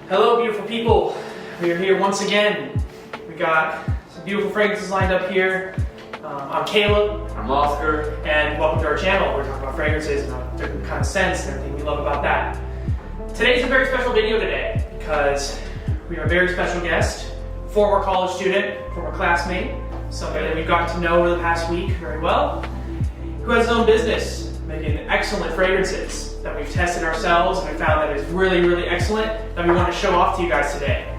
Hello, beautiful people. We are here once again. We got some beautiful fragrances lined up here. I'm Caleb. I'm Oscar. And welcome to our channel. We're talking about fragrances and different kind of scents and everything we love about that. Today's a very special video today because we have a very special guest, former college student, former classmate, somebody that we've gotten to know over the past week very well, who has his own business making excellent fragrances that we've tested ourselves and we found that is really, really excellent that we want to show off to you guys today.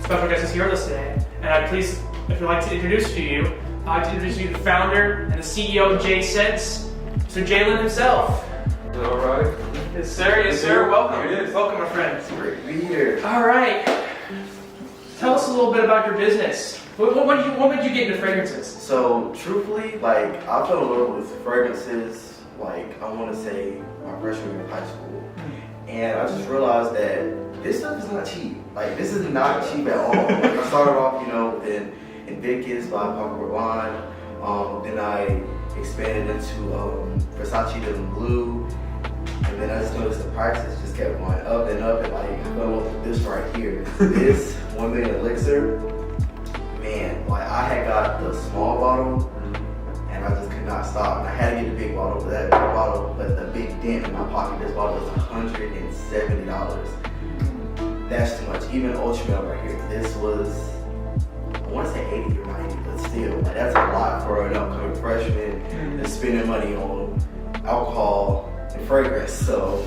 Special guest is here with us today, and I'd please, if you'd like to introduce to you, I'd like to introduce you to the founder and the CEO of J Scents, Mr. Jalen himself. All right. Yes, sir. Yes, sir. Welcome. Here it is. Welcome, my friend. Great to be here. All right. Tell us a little bit about your business. What made you get into fragrances? So, truthfully, I fell in love with fragrances, I want to say my freshman year of high school. And I just realized that this stuff is not cheap. This is not cheap at all. I started off, in Vicus by Paco Rabanne. Then I expanded into Versace Denim Blue. And then I just noticed the prices just kept going up and up. And I fell in love with this right here. This 1 million elixir. Man, I had got the small bottle and I just could not stop. And I had to get the big bottle, but the big dent in my pocket, this bottle was $170. That's too much. Even Ultramel right here, this was, I want to say 80 or 90, but still, that's a lot for an upcoming freshman that's spending money on alcohol and fragrance. So,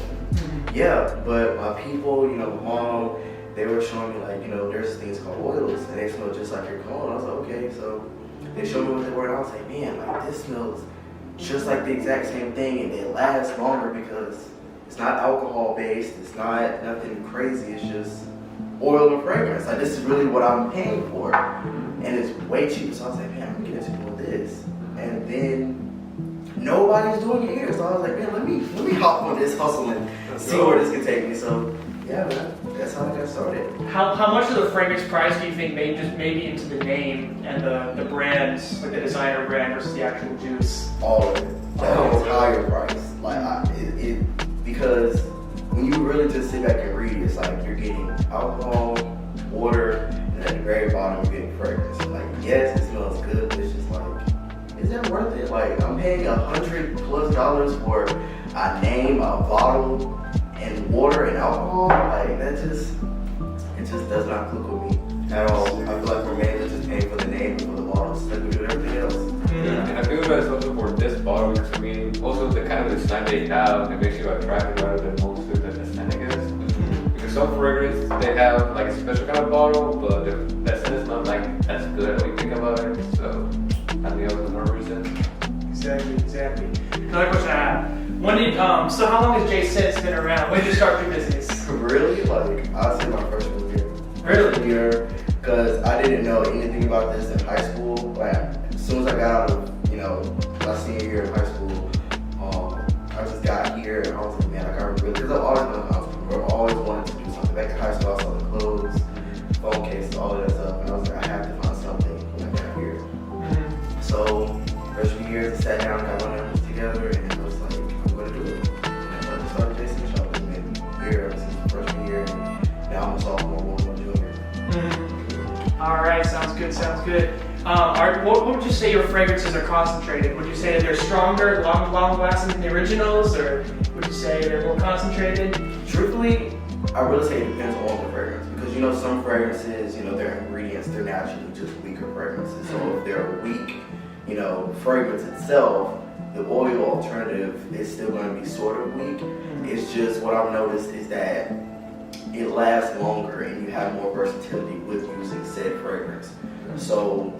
yeah, but my people, my mom, they were showing me there's things called oils and they smell just like your cologne. I was like, okay, so they showed me what they were and I was like, man, this smells just like the exact same thing and they last longer because it's not alcohol based, it's not nothing crazy, it's just oil and fragrance. This is really what I'm paying for and it's way cheaper. So I was like, man, I'm gonna get into this. And then nobody's doing it here. So I was like, man, let me hop on this hustle and see where this can take me. So yeah, man, that's how I got started. How much of the fragrance price do you think maybe into the name and the brands, like the designer brand versus the actual juice? All of it. The entire price. Because when you really just sit back and read, it's like you're getting alcohol, water, and at the very bottom you're getting fragrance. Yes, it smells good, but it's just is that worth it? I'm paying $100+ for a name, a bottle, and water and alcohol. It just does not click with me at all. I feel like we're mainly just paying for the name and for the bottles, like we do everything else. Yeah. And I feel that it's also for this bottle, because also the kind of design they have, it makes you attractive rather than most of the aesthetic is. Because some fragrance, they have a special kind of bottle, but the scent is not as good when you think about it. So, I think that was another reason. Exactly. Another question I have. So how long has J Scents been around? When did you start your business? Really? I'd say my freshman year. Really? Year, because I didn't know anything about this in high school. As soon as I got out of, my senior year in high school, I just got here and I was like, man, I got really, because I've always been an entrepreneur, always wanted to do something. Back in high school, I saw the clothes, phone cases, all of that stuff, and I was like, I have to find something when I got here. So, freshman year, I sat down, got my numbers together, and I was like, I'm going to do it. And I started J Scents Shop. It's been a year since freshman year, and now I'm a sophomore, going on junior. All right, sounds good. What would you say your fragrances are concentrated? Would you say that they're stronger, long lasting than the originals, or would you say they're more concentrated? Truthfully, I really say it depends on the fragrance because some fragrances, their ingredients, they're naturally just weaker fragrances. So if they're weak, fragrance itself, the oil alternative is still going to be sort of weak. It's just what I've noticed is that it lasts longer and you have more versatility with using said fragrance. So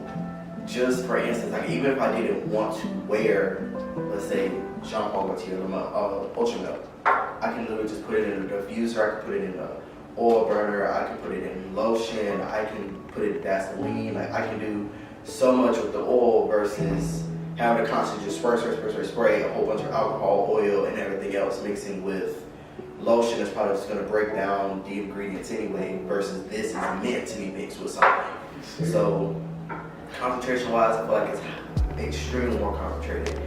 just for instance, even if I didn't want to wear, let's say, Jean Paul Gaultier Ultramel, I can literally just put it in a diffuser, I can put it in an oil burner, I can put it in lotion, I can put it in Vaseline, I can do so much with the oil versus having to constantly just spray a whole bunch of alcohol, oil, and everything else mixing with lotion is probably just going to break down the ingredients anyway versus this is meant to be mixed with something. So concentration wise, I feel like it's extremely more concentrated.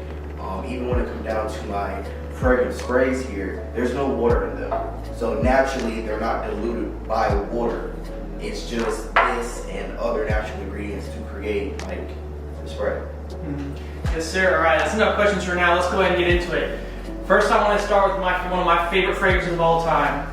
Even when it comes down to my fragrance sprays here, there's no water in them. So naturally, they're not diluted by water. It's just this and other natural ingredients to create like the spray. Yes, sir. All right, that's enough questions for now. Let's go ahead and get into it. First, I want to start with one of my favorite fragrances of all time,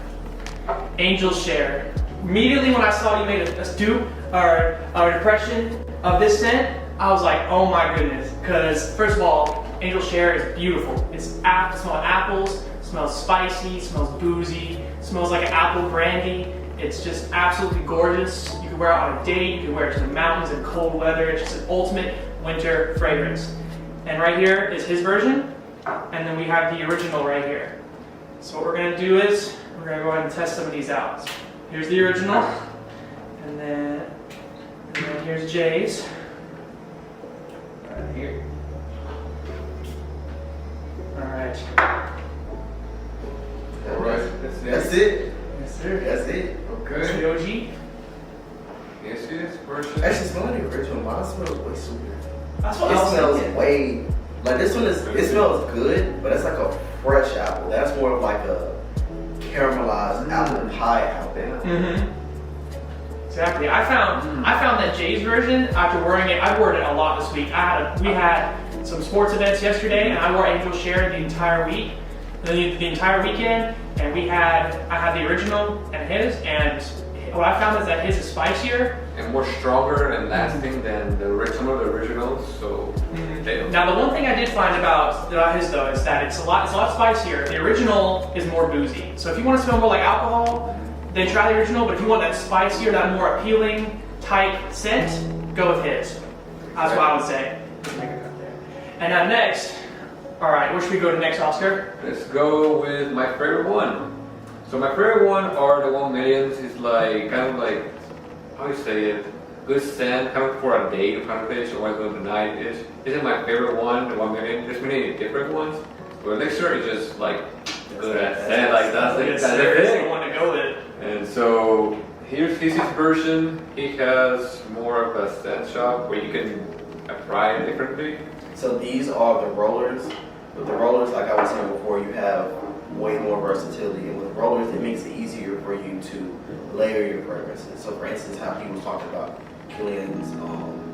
Angel Share. Immediately when I saw you made a dupe or an impression of this scent, I was like, oh my goodness. Because first of all, Angel Share is beautiful. It smells apples, smells spicy, smells boozy, smells like an apple brandy. It's just absolutely gorgeous. You can wear it on a date, you can wear it to the mountains in cold weather. It's just an ultimate winter fragrance. And right here is his version, and then we have the original right here. So what we're gonna do is, we're gonna go ahead and test some of these out. Here's the original, and then here's Jay's. Right here. Alright, That's that's it. Yes, sir. That's it. That's Okay. the OG. Yes, yes, version. Actually, smelling the original, mine smells way sweeter. That's what It I was smells thinking. way, like this one it smells good, but it's like a fresh apple. That's more of like a caramelized apple pie apple. Mm-hmm. Exactly. I found that Jay's version, after wearing it, I wore it a lot this week. We had some sports events yesterday, and I wore Angel Share the entire week, the entire weekend, and I had the original and his, and what I found is that his is spicier. And more stronger and lasting than the original. So Now the one thing I did find about his though is that it's a lot spicier. The original is more boozy. So if you want to smell more like alcohol, then try the original. But if you want that spicier, that more appealing type scent, go with his. That's what I would say. And now next, all right, where should we go to next, Oscar? let's go with my favorite one. So my favorite one are the 1 millions. It's like kind of like, how you say it, good scent, kind of for a date kind of thing. So I go to the night. This is my favorite one, the 1 million. There's many different ones, but Elixir is just like good at scent. Like that's the it. one to go with. And so here's his version. He has more of a scent shop where you can apply it differently. So these are the rollers. With the rollers, like I was saying before, you have way more versatility. And with rollers, it makes it easier for you to layer your fragrances. So for instance, how he was talking about Killian's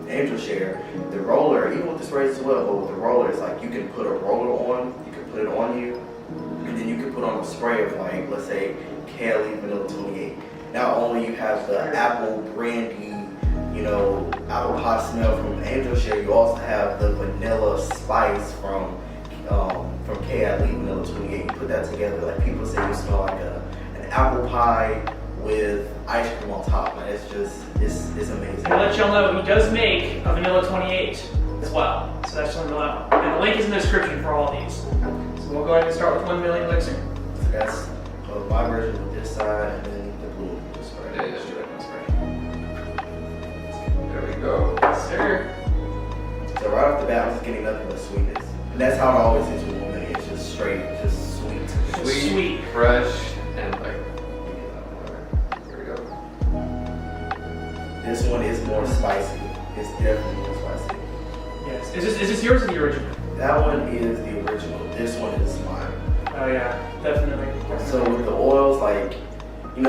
Angel Share, the roller, even with the sprays as well, but with the roller, it's like you can put a roller on, you can put it on you, and then you can put on a spray of like, let's say, Cali Vanilla 28. Not only you have the apple brandy, apple pie smell from Angel Share, you also have the vanilla spice from Cali Vanilla 28. You put that together, like people say you smell like an apple pie with ice cream on top. Like it's amazing. I'll let y'all know he does make a Vanilla 28 as well. So that's something to know. And the link is in the description for all these. So we'll go ahead and start with 1 million Elixir. So that's my version with this side, and then the blue spray. Yeah, yeah. There we go. Yes, sir. So right off the bat, I'm just getting nothing but sweetness. And that's how it always is with 1 million. It's just straight, just sweet. Sweet, fresh, and like. Here we go. This one is more spicy. It's definitely more spicy. Yes. Is this yours or the original? That one is the original. This one is mine. Oh yeah, definitely. So with the oils, like,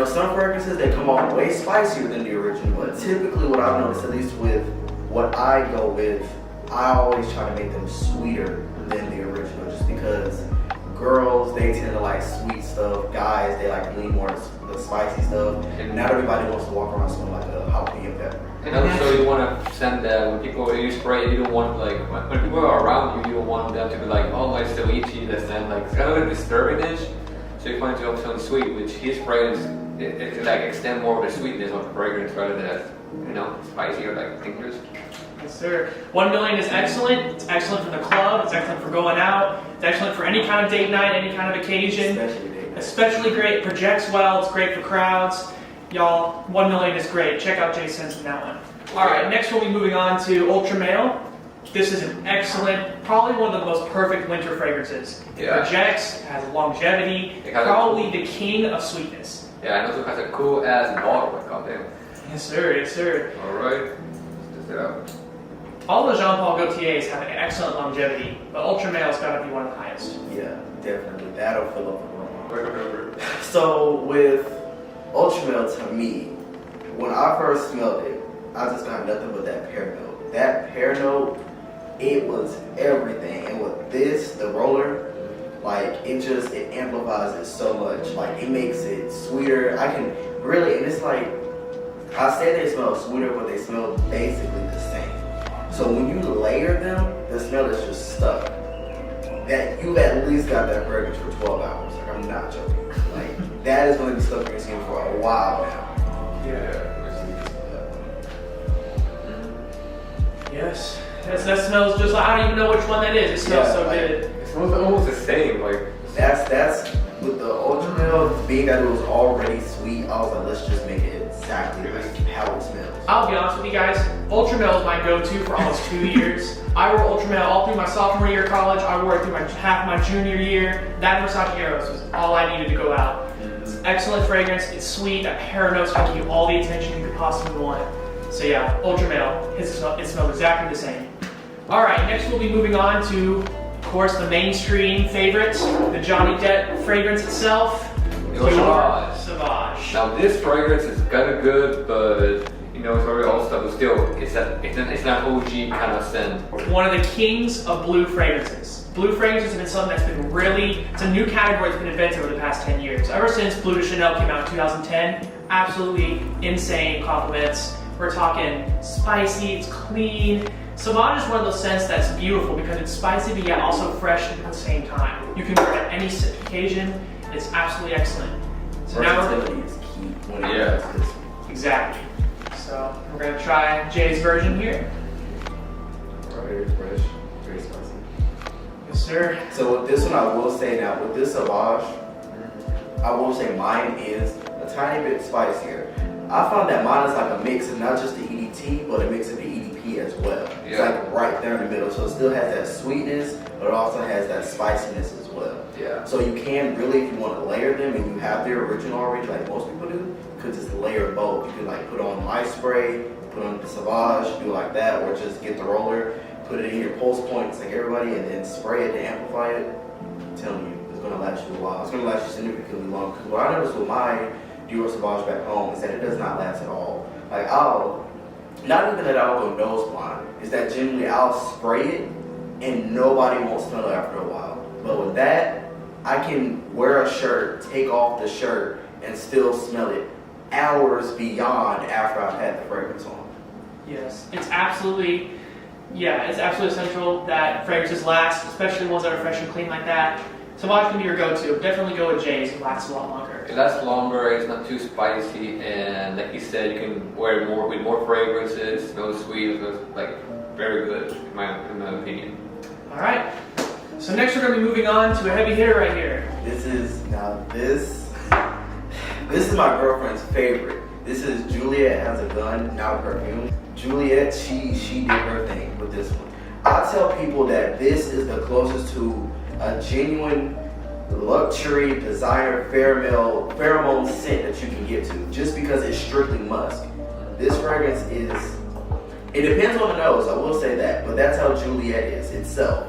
some fragrances, they come off way spicier than the original, but typically what I've noticed, at least with what I go with, I always try to make them sweeter than the original, just because girls, they tend to like sweet stuff, guys, they like lean more to the spicy stuff, and not everybody wants to walk around smelling like a jalapeno pepper. And also you want to send that when you spray, you don't want when people are around you, you don't want them to be like, oh, it's so itchy, that's then like it's kind of a disturbing-ish. So you want it to have something sweet, which his fragrance it can like extend more of the sweetness of the fragrance rather than spicy or like dangerous. Yes, sir. 1 million is excellent. It's excellent for the club. It's excellent for going out. It's excellent for any kind of date night, any kind of occasion. Especially great. It projects well. It's great for crowds. Y'all, 1 million is great. Check out Jay Sense in that one. All right, next we'll be moving on to Ultra Male. This is an excellent, probably one of the most perfect winter fragrances. It projects, has longevity, probably the king of sweetness. Yeah, and also has a cool ass bottle, like goddamn. Yes, sir. Yes, sir. All right, let's test it out. All the Jean Paul Gaultiers have an excellent longevity, but Ultra Male's got to be one of the highest. Yeah, definitely. That'll fill up the room. So with Ultramel, to me, when I first smelled it, I just got nothing but that pear note. That pear note, it was everything. And with this, the roller, like it amplifies it so much. Like it makes it sweeter. I can really, and it's like, I say they smell sweeter, but they smell basically the same. So when you layer them, the smell is just stuck. That you at least got that fragrance for 12 hours. Like I'm not joking. Like that is going to be stuck in your skin for a while now. Yeah. Yes. That smells just like, I don't even know which one that is. It smells so like, good. It smells almost the same. Like That's with the Ultramel, being that it was already sweet, I was like, let's just make it exactly like how it smells. I'll be honest with you guys, Ultramel is my go-to for almost 2 years. I wore Ultramel all through my sophomore year of college. I wore it through half my junior year. That Versace Eros was all I needed to go out. It's an excellent fragrance. It's sweet. That pear note's going to give you all the attention you could possibly want. So yeah, Ultramel, it smells exactly the same. All right, next we'll be moving on to, of course, the mainstream favorite, the Johnny Depp fragrance itself. Pure Sauvage. Sauvage. now, this fragrance is kind of good, but you know, it's already old stuff. But still, it's not OG kind of scent. One of the kings of blue fragrances. Blue fragrances have been something that's been really, it's a new category that's been invented over the past 10 years. Ever since Bleu de Chanel came out in 2010, absolutely insane compliments. We're talking spicy, it's clean. Sauvage is one of those scents that's beautiful because it's spicy but yet also fresh at the same time. You can wear it at any occasion. It's absolutely excellent. So now Versatility is key when it comes to this. exactly. So we're gonna try Jay's version here. Very fresh, very spicy. Yes, sir. So with this one, I will say now, with this Sauvage, I will say mine is a tiny bit spicier. I found that mine is like a mix of not just the EDT, but a mix of the EDP as well. It's Yeah. like right there in the middle. So it still has that sweetness, but it also has that spiciness as well. Yeah. So you can really, if you want to layer them and you have the original already, like most people do, you could just layer both. You could like put on my spray, put on the Sauvage, do it like that, or just get the roller, put it in your pulse points like everybody, and then spray it to amplify it. I'm telling you, it's going to last you a while. It's going to last you significantly long. Because what I noticed with my Dior Sauvage back home is that it does not last at all. Like not even that I'll go nose blind, is that generally I'll spray it and nobody won't smell it after a while. But with that, I can wear a shirt, take off the shirt, and still smell it hours beyond after I've had the fragrance on. Yes, it's absolutely essential that fragrances last, especially ones that are fresh and clean like that. Sauvage can be your go-to. Definitely go with Jay's. It lasts a lot longer. It lasts longer, it's not too spicy, and like you said, you can wear it more with more fragrances, it smells sweet, it smells like very good in my opinion. All right. So next we're going to be moving on to a heavy hitter right here. This is my girlfriend's favorite. This is Juliet Has a Gun, not a perfume. Juliet, she did her thing with this one. I tell people that this is the closest to a genuine luxury designer pheromone scent that you can get to, just because it's strictly musk. This fragrance it depends on the nose, I will say that, but that's how Juliet is itself.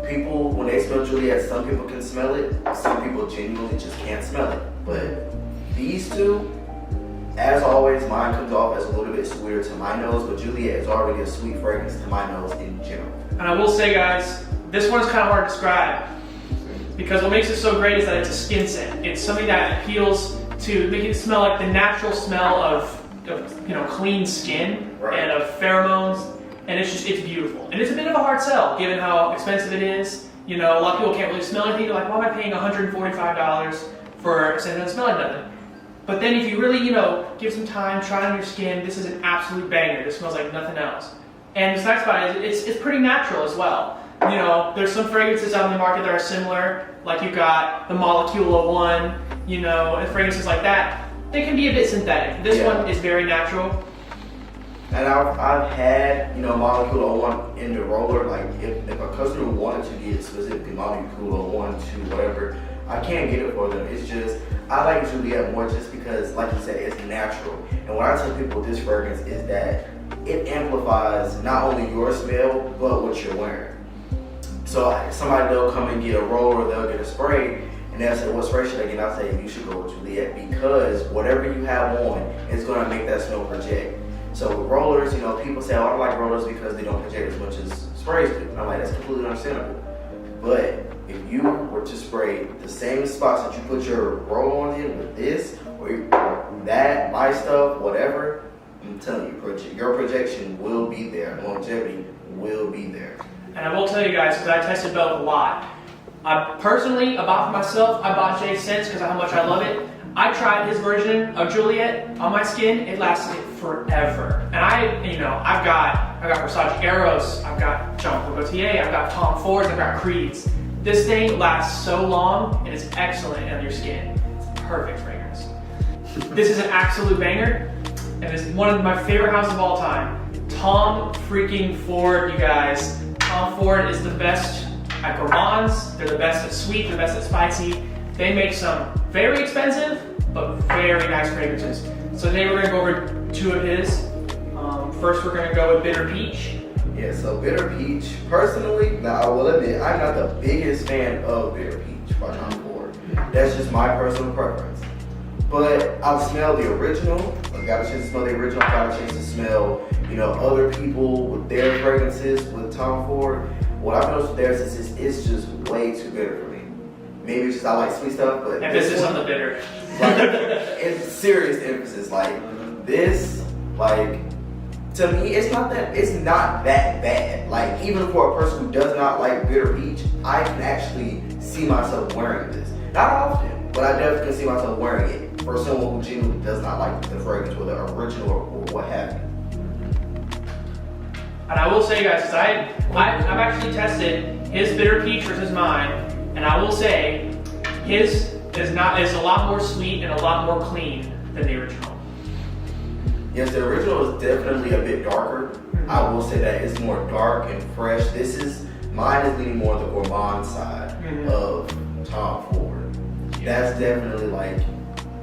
People, when they smell Juliet, some people can smell it, some people genuinely just can't smell it. But these two, as always, mine comes off as a little bit sweeter to my nose, but Juliet is already a sweet fragrance to my nose in general. And I will say, guys, this one's kind of hard to describe because what makes it so great is that it's a skin scent. It's something that appeals to make it smell like the natural smell of clean skin and of pheromones. And it's beautiful. And it's a bit of a hard sell, given how expensive it is. You know, a lot of people can't really smell anything. They're like, why am I paying $145 for something that doesn't smell like nothing? But then if you really, give some time, try it on your skin, this is an absolute banger. This smells like nothing else. And what's nice about it is it's pretty natural as well. There's some fragrances out in the market that are similar, like you've got the Molecule 01, and fragrances like that. They can be a bit synthetic. This one is very natural. And I've had, Molecule 01 in the roller, like if a customer wanted to get specifically Molecule 01 to whatever, I can't get it for them. It's just, I like Juliet more just because, like you said, it's natural. And what I tell people with this fragrance is that it amplifies not only your smell, but what you're wearing. So like, somebody, they'll come and get a roller, they'll get a spray, and they'll say, what spray should I get? And I'll say, you should go with Juliet, because whatever you have on is gonna make that smell project. So with rollers, you know, people say, oh, I don't like rollers because they don't project as much as sprays do. And I'm like, that's completely understandable. But if you were to spray the same spots that you put your roll on in with this, or that, my stuff, whatever, I'm telling you, your projection will be there. Longevity will be there. And I will tell you guys, because I tested both a lot. I personally, I bought for myself, I bought Jay Sense because of how much I love it. I tried his version of Juliet on my skin. It lasted forever. And I've got Versace Eros, I've got Jean Paul Gaultier, I've got Tom Fords, I've got Creeds. This thing lasts so long and is excellent on your skin. It's perfect fragrance. This is an absolute banger, and it's one of my favorite houses of all time. Tom freaking Ford, you guys. Tom Ford is the best at gourmands. They're the best at sweet, they're the best at spicy. They make some very expensive, but very nice fragrances. So today we're gonna go over two of his. First we're gonna go with Bitter Peach. Yeah, so Bitter Peach, personally, now I will admit, I'm not the biggest fan of Bitter Peach by Tom Ford. That's just my personal preference. But I've smelled the original, I got a chance to smell the original, I got a chance to smell, you know, other people with their fragrances with Tom Ford. What I've noticed with theirs is it's just way too bitter for me. Maybe it's just I like sweet stuff, but Emphasis on the bitter. Like, it's serious emphasis. Like this, like to me, it's not that bad. Like even for a person who does not like Bitter Peach, I can actually see myself wearing this. Not often, but I definitely can see myself wearing it for someone who genuinely does not like the fragrance, whether original or what have you. And I will say, guys, I've actually tested his Bitter Peach versus mine, and I will say his is a lot more sweet and a lot more clean than the original. Yes, the original is definitely a bit darker. I will say that it's more dark and fresh. Mine is leaning more on the gourmand side of Tom Ford. That's definitely like,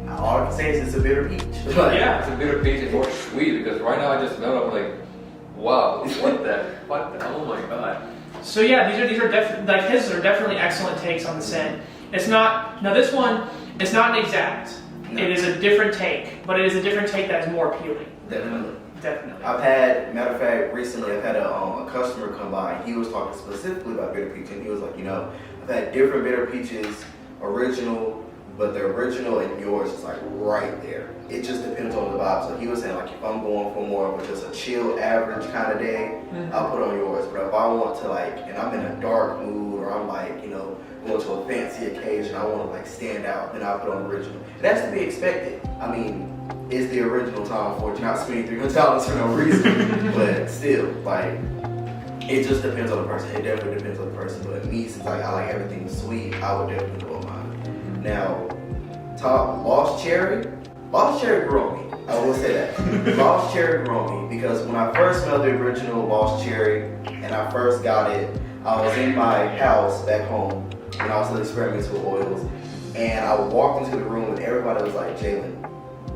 all I can say is it's a Bitter Peach. Yeah. It's a Bitter Peach and more sweet, because right now I just smell it, I'm like, wow, what the, oh my god. So yeah, these are definitely, like his are definitely excellent takes on the scent. It's not, now this one, it's not an exact. No. It is a different take, but it is a different take that is more appealing. Definitely. Definitely. Matter of fact, recently I've had a customer come by and he was talking specifically about Bitter Peach, and he was like, you know, I've had different Bitter Peaches, original, but the original and yours is like right there. It just depends on the vibe. So he was saying like, if I'm going for more of just a chill, average kind of day, I'll put on yours. But if I want to like, and I'm in a dark mood, or I'm like, you know, going to a fancy occasion, I want to like stand out, then I'll put on the original. And that's to be expected. I mean, it's the original Tom Ford. You're not spending $300 for no reason. But still, like, it just depends on the person. It definitely depends on the person. But me, since like I like everything sweet, I would definitely go on mine. Now, Lost Cherry grew on me. I will say that. Lost Cherry grew on me because when I first smelled the original Lost Cherry and I first got it, I was in my house back home when I was still experimenting with oils, and I walked into the room and everybody was like, Jalen,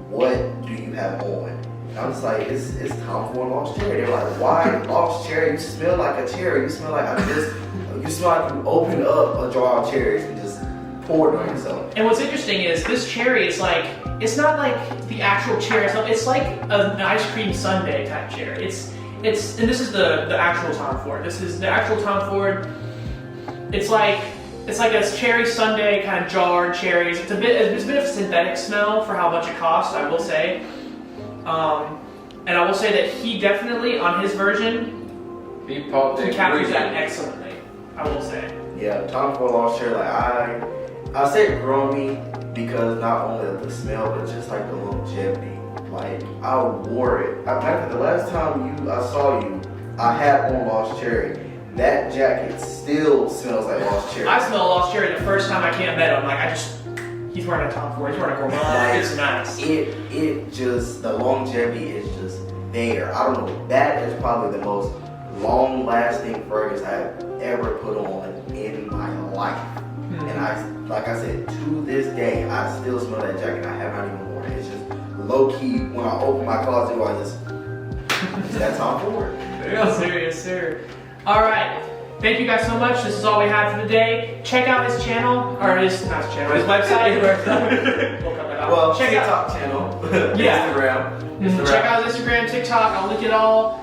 what do you have on? And I'm just like, it's Tom Ford Lost Cherry. They're like, why Lost Cherry? You smell like a cherry. You smell like you smell like you opened up a jar of cherries and just poured on yourself. And what's interesting is this cherry is like, it's not like the actual cherry itself, it's like an ice cream sundae type cherry. And this is the actual Tom Ford. This is the actual Tom Ford. It's like a cherry sundae kind of jarred cherries. It's a bit of a synthetic smell for how much it costs, I will say. And I will say that he definitely, on his version, he captures that excellently, I will say. Yeah, Tom Ford Lost Cherry, like I say it grew on me because not only the smell, but just like the longevity. Like I wore it. Matter of fact, the last time I saw you, I had on Lost Cherry. That jacket still smells like Lost Cherry. I smell Lost Cherry the first time I came met him. Like he's wearing a Tom Ford. He's wearing a gourmand. Like, it's nice. It just, the longevity is just there. I don't know. That is probably the most long-lasting fragrance I've ever put on in my life. And like I said, to this day, I still smell that jacket. I have not even worn it. It's just low-key. When I open my closet, I just, it's that Tom Ford. Real serious, sir. All right. thank you guys so much. This is all we have for the day. Check out his channel, or his website. We'll cut that out. Well, check out. TikTok channel, Yeah. Instagram. Check out his Instagram, TikTok. I'll link it all.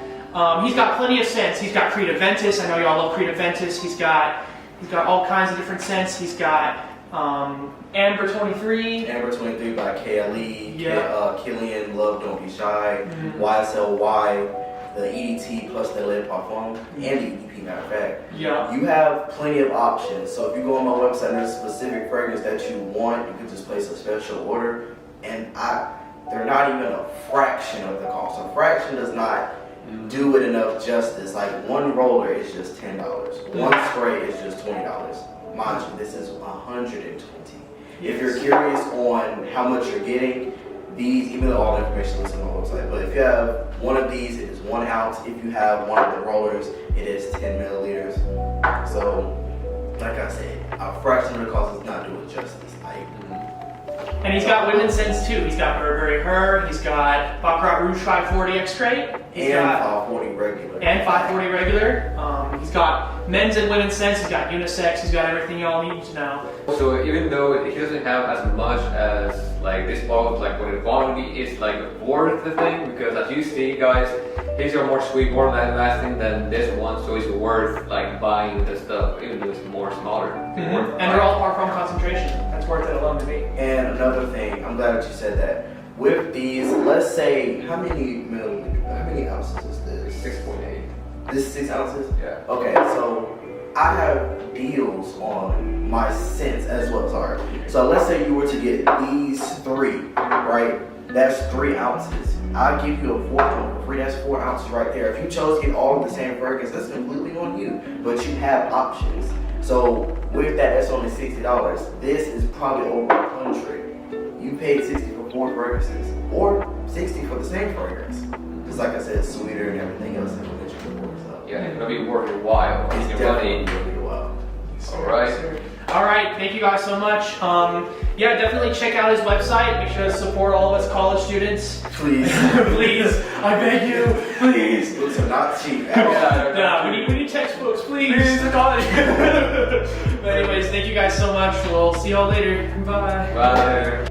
He's got plenty of scents. He's got Creed Aventus. I know y'all love Creed Aventus. He's got all kinds of different scents. He's got Amber 23. Amber 23 by KLE. Yeah. Killian Love Don't Be Shy. YSLY. The EDT plus the Lip Parfum and the EDP, matter of fact. Yeah. You have plenty of options. So if you go on my website and there's a specific fragrance that you want, you can just place a special order. And they're not even a fraction of the cost. A fraction does not do it enough justice. Like one roller is just $10. One spray is just $20. Mind you, this is $120. If you're curious on how much you're getting, these, even though all the information is on my website, but if you have one of these, it is 1 ounce. If you have one of the rollers, it is 10 milliliters. So, like I said, a fraction of the cost does not do it justice. And he's got women's scents too. He's got Burberry Her. He's got Baccarat Rouge 540 X-Straight. He's and got 540 regular. And 540 regular. He's got men's and women's scents. He's got unisex. He's got everything y'all need to know. So even though he doesn't have as much as like this bottle, like when the quantity is like worth the thing, because as you see guys, his are more sweet, more lasting than this one, so it's worth like buying the stuff, even though it's more smaller. And they're all parfum concentration. That's worth it alone to me. And another thing, I'm glad that you said that. With these, let's say, how many ounces is this? 6.8. This is 6 ounces? Yeah. Okay, so I have deals on my scents as well. Sorry. So let's say you were to get these 3, right? That's 3 ounces. I'll give you a 4th one for free. That's 4 ounces right there. If you chose to get all of the same fragrance, that's completely on you. But you have options. So with that, that's only $60. This is probably over 100. You paid 60 for 4 fragrances, or 60 for the same fragrance. Just like I said, it's sweeter and everything else that we mentioned before. So Yeah, it's gonna be worth your while. it's It's your money. definitely really well. Alright. All right, thank you guys so much. Yeah, definitely check out his website. Make sure to support all of us college students. Please. Please, I beg you, please. Books are not cheap at all. No, we need textbooks, please. But anyways, thank you guys so much. We'll see y'all later. Bye. Bye.